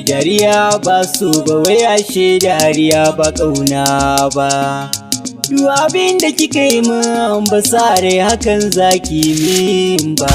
Dariya ba su ba wai ashe dariya ba ƙauna ba. Duk abin da kika yi min ba sare hakan zaki min ba.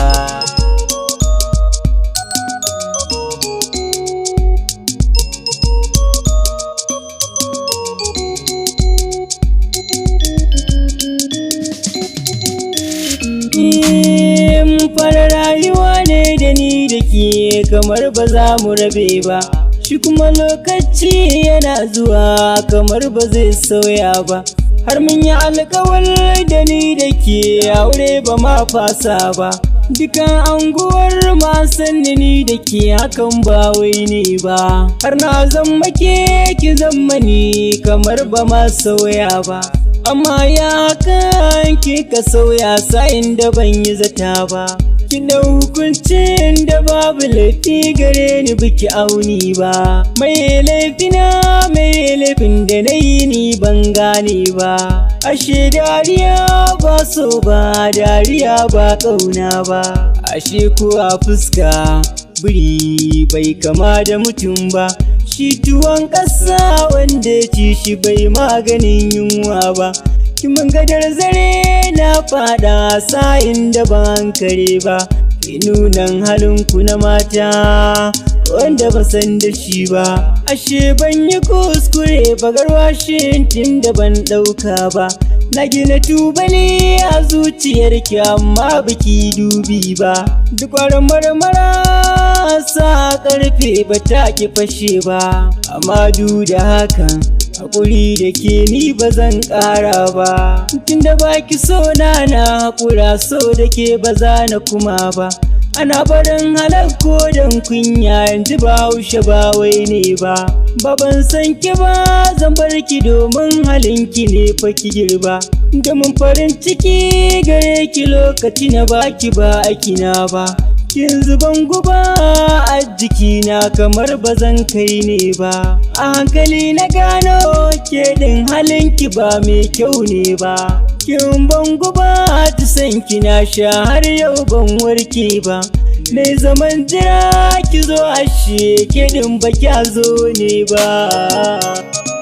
Fara rayuwa ne da ni da ke kamar ba za mu rabe ba, shi kuma lokaci yana zuwa kamar ba zai sauya ba. Har mun yi alkawar da ni da ke aure ba ma fasa ba, dukan anguwar ma sanni ni da ke hakan ba wai ne ba. Har na zama ke ki zama ni kamar ba ma sauya ba, amma ya hakan kika sauya sa'in da ban yi zata ba. Ki da hukuncin da babu laifi gare ni biki auni ba, mai laifina mai laifin da na yi ni ban gane ba. Ashe dariya ba so ba, dariya ba ƙauna ba. Ashe ko a fuska biri bai kama da mutum ba, shi tuwon ƙasa wanda ci shi bai maganin yunwa ba. Kiman gadar zare na fada sa'in da ban kare ba, ki nunan halinku na mata wanda ba san da shi ba. Ashe ban yi kuskure ba garwashin tun da ban ɗauka ba, na gina tubali a zuciyarki amma biki dubi ba. Duk marmara sa ƙarfe ba ta ki fashe ba, amma duk da hakan haƙuri da ke ni ba zan ƙara ba. Tunda baki so na haƙura, so da ke ba za na kuma ba. Ana barin halar ko don kunya yanzu ba haushe ba wai ne ba. Ban san ki ba zan bar ki domin halinki ne fa ki girba. Domin farin ciki gare ki lokaci na baki ba akina ba. Kin zuban guba a jikina kamar ba zan kai ne ba. A hankali na gano ke ɗin halinki ba mai kyau ne ba. Kin ban guba ta san kina sha har yau ban warke ba. Nai zaman jira ki zo ashe ke ɗin ba kya zo ne ba.